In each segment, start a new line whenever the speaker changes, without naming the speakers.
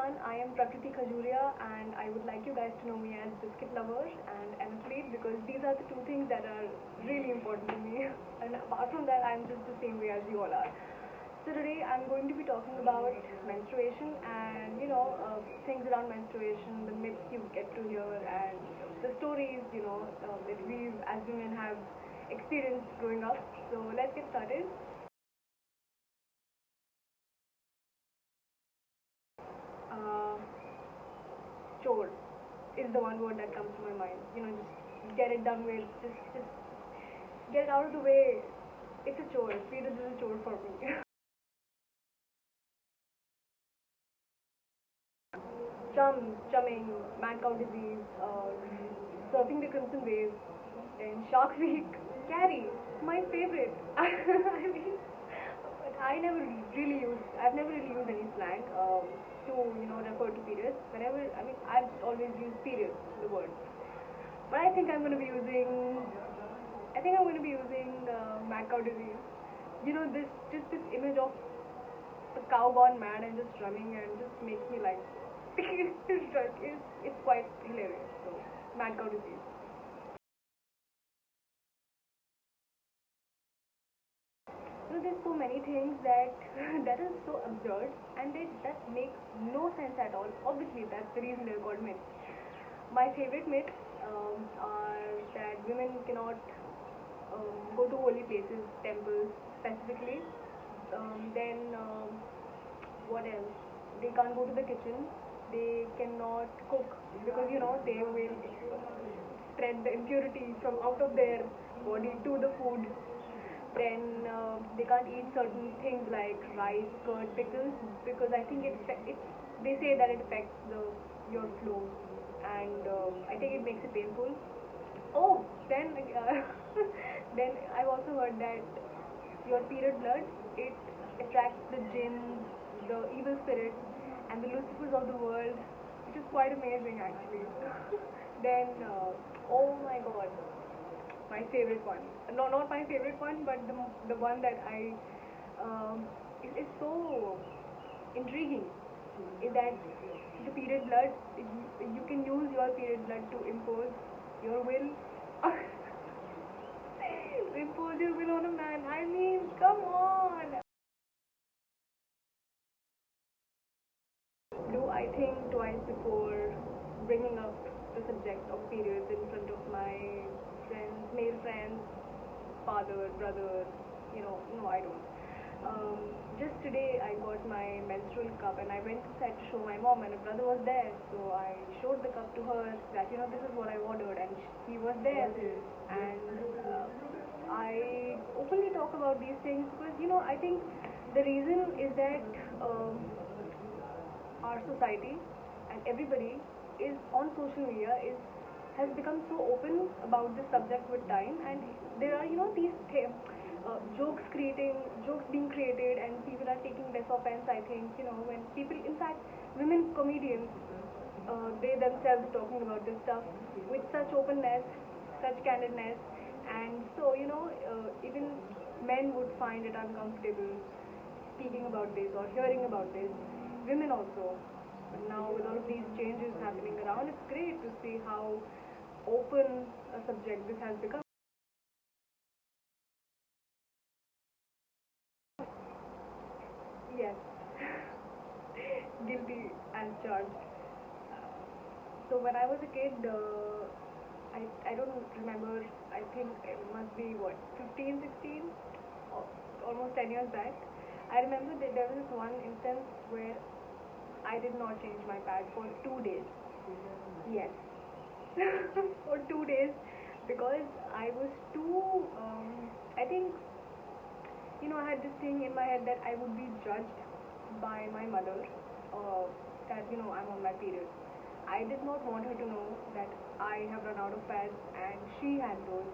everyone. I am Prakriti Khajuria and I would like you guys to know me as Biscuit Lover and Athlete because these are the two things that are really important to me. And apart from that, I'm just the same way as you all are. So today I'm going to be talking about menstruation and things around menstruation, the myths you get to hear and the stories that we as women have experienced growing up. So let's get started. Uh, Chore is the one word that comes to my mind. Just get it done with. Just get it out of the way. It's a chore. Periods is a chore for me. Chumming, mad cow disease, surfing the crimson wave, and Shark Week. Carrie, my favorite. I mean, but I've never really used any slang to refer to periods. Whenever, I mean, I've always used periods, the word. But I think I'm going to be using mad cow disease. This image of a cow gone mad and just running and just makes me like, it's quite hilarious. So, mad cow disease. There's so many things that that is so absurd and that makes no sense at all. Obviously, that's the reason they're called myths. My favorite myths are that women cannot go to holy places, temples specifically. Then what else? They can't go to the kitchen. They cannot cook because they will spread the impurity from out of their body to the food. Then they can't eat certain things like rice, curd, pickles because I think it they say that it affects your flow and I think it makes it painful. Oh, then then I've also heard that your period blood it attracts the jinns, the evil spirits, and the Lucifers of the world, which is quite amazing actually. Then oh my God, my favorite one. No, not my favorite one, but the one that I is so intriguing is that the period blood you can use your period blood to impose your will impose your will on a man. I mean, come on. Do I think twice before bringing up the subject of periods in front of my friends, male friends, father, brother? No, I don't. Just today I got my menstrual cup and I went to set to show my mom and my brother was there. So I showed the cup to her that this is what I ordered and he was there. And I openly talk about these things because I think the reason is that our society and everybody is on social media is has become so open about this subject with time and there are these jokes being created and people are taking less offense. I think when people, in fact women comedians, they themselves are talking about this stuff with such openness, such candidness, and so even men would find it uncomfortable speaking about this or hearing about this. Women also. But now with all of these changes happening around, it's great to see how open a subject this has become. Yes, guilty as charged. So when I was a kid, I don't remember. I think it must be what 15, 16, almost 10 years back. I remember that there was this one instance where I did not change my pad for 2 days. Yes, for 2 days because I was too. I think I had this thing in my head that I would be judged by my mother, that I'm on my period. I did not want her to know that I have run out of pads and she had those.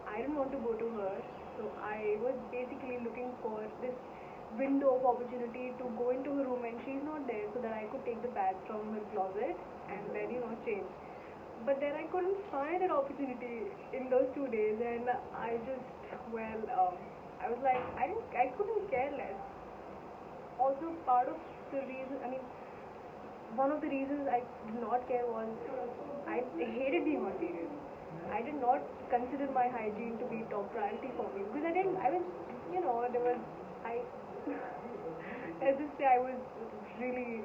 I didn't want to go to her, so I was basically looking for this window of opportunity to go into her room when she's not there so that I could take the pads from her closet and then change. But then I couldn't find an opportunity in those 2 days, and I just I was like I couldn't care less. Also, part of the reason, I mean, one of the reasons I did not care was I hated being on periods. I did not consider my hygiene to be top priority for me because I was, there was, I, let's just say I was really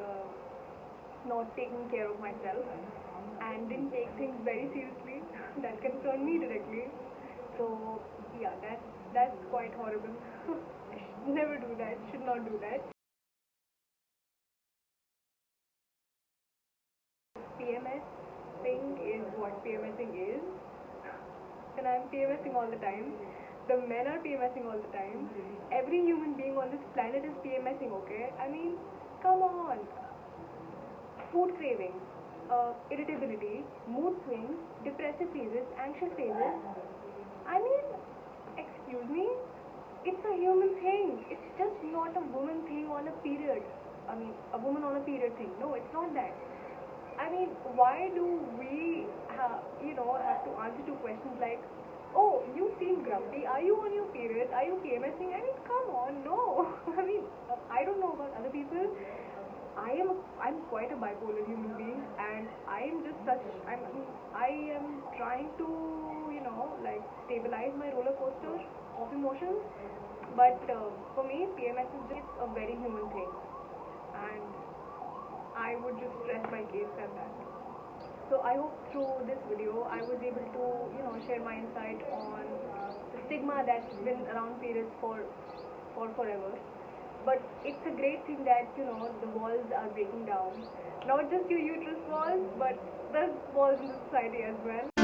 not taking care of myself and didn't take things very seriously. That concerned me directly. So yeah, that's quite horrible. I should never do that. Should not do that. PMS thing is what PMSing is, and I'm PMSing all the time. The men are PMSing all the time. Every human being on this planet is PMSing. Okay, I mean, come on. Food cravings, irritability, mood swings, depressive phases, anxious phases. I mean, excuse me, it's a human thing. It's just not a woman thing on a period. I mean, a woman on a period thing. No, it's not that. I mean, why do we, have to answer to questions like, oh, you seem grumpy. Are you on your period? Are you PMSing? I mean, come on, no. I mean, I don't know about other people. I'm quite a bipolar human being, and I am just such. I am trying to, like stabilize my roller coaster of emotions. But for me, PMS is just a very human thing, and I would just stress my case at that. So I hope through this video I was able to, share my insight on the stigma that's been around periods for forever. But it's a great thing that, the walls are breaking down. Not just your uterus walls, but the walls in the society as well.